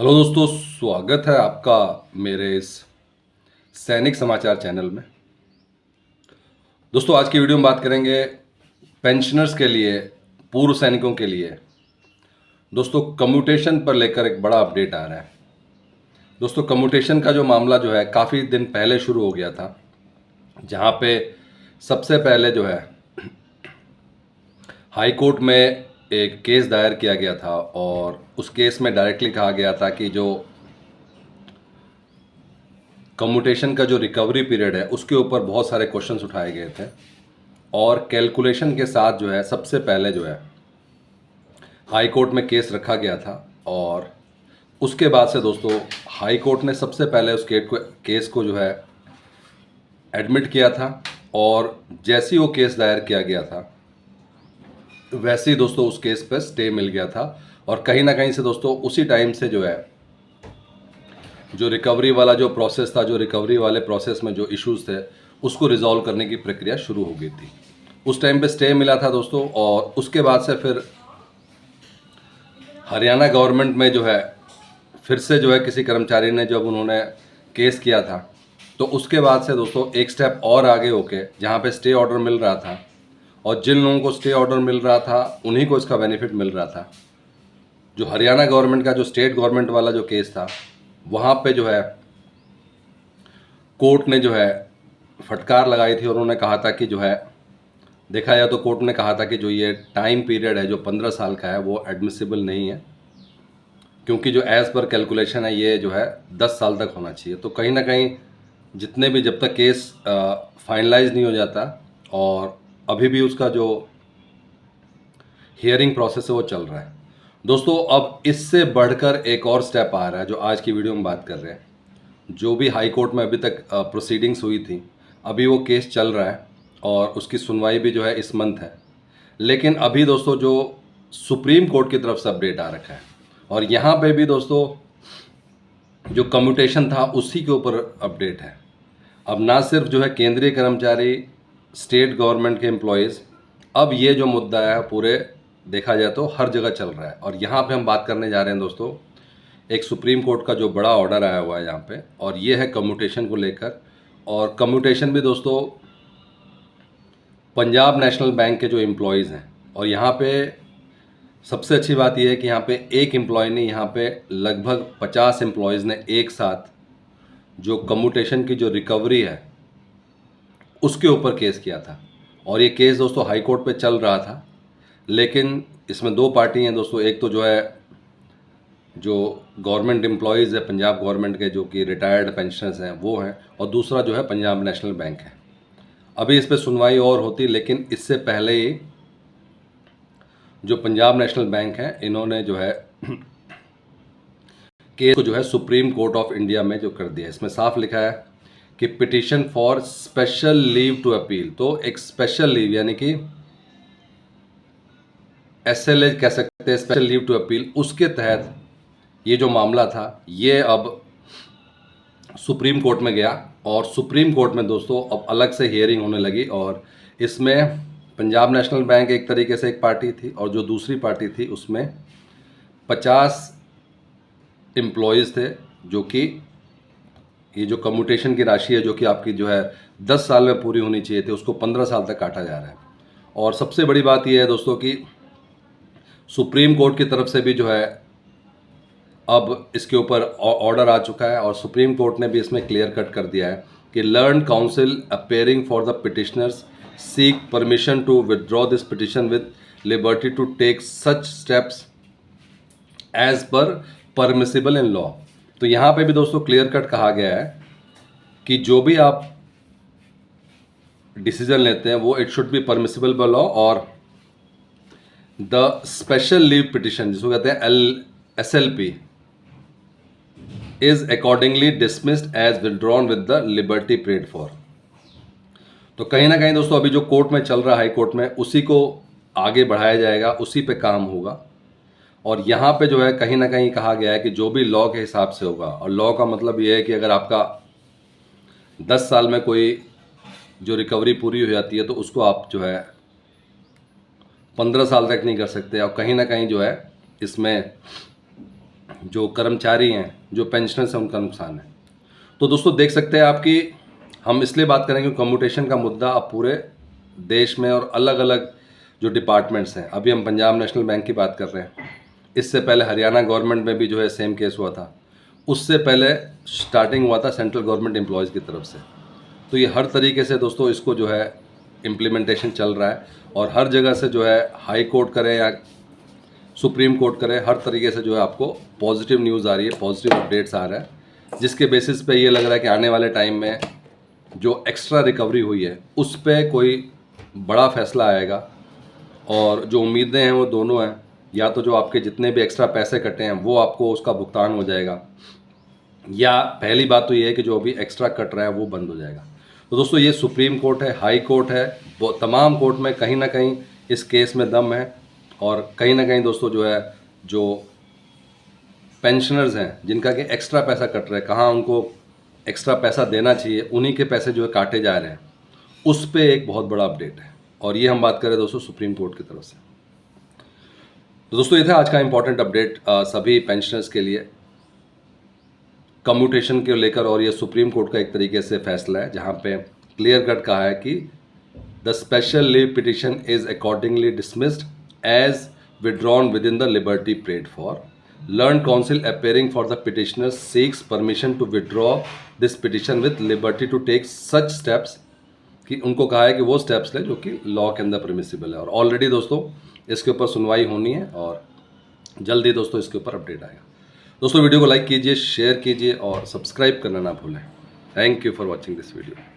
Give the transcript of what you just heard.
Hello दोस्तों, स्वागत है आपका मेरे इस सैनिक समाचार चैनल में। दोस्तों, आज की वीडियो में बात करेंगे पेंशनर्स के लिए, पूर्व सैनिकों के लिए। दोस्तों, कम्यूटेशन पर लेकर एक बड़ा अपडेट आ रहा है। दोस्तों, कम्यूटेशन का जो मामला जो है काफ़ी दिन पहले शुरू हो गया था, जहाँ पे सबसे पहले जो है हाई कोर्ट में एक केस दायर किया गया था और उस केस में डायरेक्टली कहा गया था कि जो कम्यूटेशन का जो रिकवरी पीरियड है उसके ऊपर बहुत सारे क्वेश्चंस उठाए गए थे और कैलकुलेशन के साथ जो है सबसे पहले जो है हाई कोर्ट में केस रखा गया था। और उसके बाद से दोस्तों हाई कोर्ट ने सबसे पहले उस केस को जो है एडमिट किया था और जैसे ही वो केस दायर किया गया था वैसे ही दोस्तों उस केस पर स्टे मिल गया था। और कहीं ना कहीं से दोस्तों उसी टाइम से जो है जो रिकवरी वाला जो प्रोसेस था, जो रिकवरी वाले प्रोसेस में जो इश्यूज थे उसको रिजॉल्व करने की प्रक्रिया शुरू हो गई थी। उस टाइम पे स्टे मिला था दोस्तों। और उसके बाद से फिर हरियाणा गवर्नमेंट में जो है फिर से जो है किसी कर्मचारी ने जब उन्होंने केस किया था तो उसके बाद से दोस्तों एक स्टेप और आगे होके जहाँ पे स्टे ऑर्डर मिल रहा था और जिन लोगों को स्टे ऑर्डर मिल रहा था उन्हीं को इसका बेनिफिट मिल रहा था। जो हरियाणा गवर्नमेंट का जो स्टेट गवर्नमेंट वाला जो केस था वहाँ पे जो है कोर्ट ने जो है फटकार लगाई थी और उन्होंने कहा था कि जो है देखा जाए तो कोर्ट ने कहा था कि जो ये टाइम पीरियड है जो 15 साल का है वो एडमिसिबल नहीं है, क्योंकि जो एज़ पर कैलकुलेशन है ये जो है 10 साल तक होना चाहिए। तो कहीं ना कहीं जितने भी जब तक केस फाइनलाइज नहीं हो जाता और अभी भी उसका जो हियरिंग प्रोसेस है वो चल रहा है। दोस्तों, अब इससे बढ़कर एक और स्टेप आ रहा है जो आज की वीडियो में बात कर रहे हैं। जो भी हाई कोर्ट में अभी तक प्रोसीडिंग्स हुई थी, अभी वो केस चल रहा है और उसकी सुनवाई भी जो है इस मंथ है। लेकिन अभी दोस्तों जो सुप्रीम कोर्ट की तरफ से अपडेट आ रखा है और यहाँ पे भी दोस्तों जो कम्यूटेशन था उसी के ऊपर अपडेट है। अब ना सिर्फ जो है केंद्रीय कर्मचारी, स्टेट गवर्नमेंट के एम्प्लॉयज़, अब ये जो मुद्दा है पूरे देखा जाए तो हर जगह चल रहा है। और यहाँ पे हम बात करने जा रहे हैं दोस्तों एक सुप्रीम कोर्ट का जो बड़ा ऑर्डर आया हुआ है यहाँ पे, और ये है कम्यूटेशन को लेकर। और कम्यूटेशन भी दोस्तों पंजाब नेशनल बैंक के जो एम्प्लॉयज़ हैं, और यहाँ पे सबसे अच्छी बात यह है कि यहाँ पे एक एम्प्लॉय नहीं, यहाँ पे लगभग 50 एम्प्लॉयज़ ने एक साथ जो कम्यूटेशन की जो रिकवरी है उसके ऊपर केस किया था। और ये केस दोस्तों हाई कोर्ट पे चल रहा था, लेकिन इसमें दो पार्टी हैं दोस्तों। एक तो जो है जो गवर्नमेंट एम्प्लॉयज़ है पंजाब गवर्नमेंट के, जो कि रिटायर्ड पेंशनर्स हैं वो हैं, और दूसरा जो है पंजाब नेशनल बैंक है। अभी इस पर सुनवाई और होती, लेकिन इससे पहले ही जो पंजाब नेशनल बैंक है इन्होंने जो है केस को जो है सुप्रीम कोर्ट ऑफ इंडिया में जो कर दिया। इसमें साफ लिखा है कि petition for special leave to appeal. तो एक स्पेशल लीव यानी कि SLA कह सकते हैं, स्पेशल लीव टू अपील, उसके तहत ये जो मामला था ये अब सुप्रीम कोर्ट में गया। और सुप्रीम कोर्ट में दोस्तों अब अलग से हियरिंग होने लगी। और इसमें पंजाब नेशनल बैंक एक तरीके से एक पार्टी थी और जो दूसरी पार्टी थी उसमें 50 एम्प्लॉयज़ थे, जो कि ये जो कम्यूटेशन की राशि है जो कि आपकी जो है 10 साल में पूरी होनी चाहिए थी उसको 15 साल तक काटा जा रहा है। और सबसे बड़ी बात यह है दोस्तों कि सुप्रीम कोर्ट की तरफ से भी जो है अब इसके ऊपर ऑर्डर आ चुका है और सुप्रीम कोर्ट ने भी इसमें क्लियर कट कर दिया है कि learned counsel appearing for the petitioners seek permission to withdraw this petition with liberty to take such steps as per permissible in law. तो यहाँ पे भी दोस्तों क्लियर कट कहा गया है कि जो भी आप डिसीजन लेते हैं वो it should be permissible by law. और द स्पेशल लीव पिटिशन जिसको कहते हैं SLP is accordingly dismissed as withdrawn with the liberty prayed for. तो कहीं ना कहीं दोस्तों अभी जो कोर्ट में चल रहा है हाई कोर्ट में उसी को आगे बढ़ाया जाएगा, उसी पे काम होगा। और यहाँ पे जो है कहीं ना कहीं कहा गया है कि जो भी लॉ के हिसाब से होगा, और लॉ का मतलब ये है कि अगर आपका 10 साल में कोई जो रिकवरी पूरी हो जाती है तो उसको आप जो है 15 साल तक नहीं कर सकते। और कहीं ना कहीं जो है इसमें जो कर्मचारी हैं, जो पेंशनर्स हैं, उनका नुकसान है। तो दोस्तों देख सकते हैं आप कि हम इसलिए बात करेंगे कम्यूटेशन का मुद्दा अब पूरे देश में और अलग अलग जो डिपार्टमेंट्स हैं, अभी हम पंजाब नेशनल बैंक की बात कर रहे हैं, इससे पहले हरियाणा गवर्नमेंट में भी जो है सेम केस हुआ था, उससे पहले स्टार्टिंग हुआ था सेंट्रल गवर्नमेंट एम्प्लॉयज़ की तरफ से। तो ये हर तरीके से दोस्तों इसको जो है इम्प्लीमेंटेशन चल रहा है और हर जगह से जो है हाई कोर्ट करें या सुप्रीम कोर्ट करे, हर तरीके से जो है आपको पॉजिटिव न्यूज़ आ रही है, पॉजिटिव अपडेट्स आ रहा है, जिसके बेसिस पे ये लग रहा है कि आने वाले टाइम में जो एक्स्ट्रा रिकवरी हुई है उस पर कोई बड़ा फैसला आएगा। और जो उम्मीदें हैं वो दोनों हैं, या तो जो आपके जितने भी एक्स्ट्रा पैसे कटे हैं वो आपको उसका भुगतान हो जाएगा, या पहली बात तो ये है कि जो अभी एक्स्ट्रा कट रहा है वो बंद हो जाएगा। तो दोस्तों ये सुप्रीम कोर्ट है, हाई कोर्ट है, वो तमाम कोर्ट में कहीं ना कहीं इस केस में दम है। और कहीं ना कहीं दोस्तों जो है जो पेंशनर्स हैं जिनका कि एक्स्ट्रा पैसा कट रहा है, कहाँ उनको एक्स्ट्रा पैसा देना चाहिए, उन्हीं के पैसे जो है काटे जा रहे हैं, उस पर एक बहुत बड़ा अपडेट है। और ये हम बात करें दोस्तों सुप्रीम कोर्ट की तरफ से। तो दोस्तों ये था आज का इंपॉर्टेंट अपडेट सभी पेंशनर्स के लिए कम्यूटेशन के लेकर। और ये सुप्रीम कोर्ट का एक तरीके से फैसला है जहाँ पे क्लियर कट कहा है कि the special leave petition is accordingly dismissed as withdrawn within the liberty prayed for. Learned counsel appearing for the petitioner seeks permission to withdraw this petition with liberty to take such steps, कि उनको कहा है कि वो steps लें जो कि law के अंदर परमिसिबल है। और ऑलरेडी दोस्तों इसके ऊपर सुनवाई होनी है और जल्दी दोस्तों इसके ऊपर अपडेट आएगा। दोस्तों वीडियो को लाइक कीजिए, शेयर कीजिए और सब्सक्राइब करना ना भूलें। Thank you for watching this video.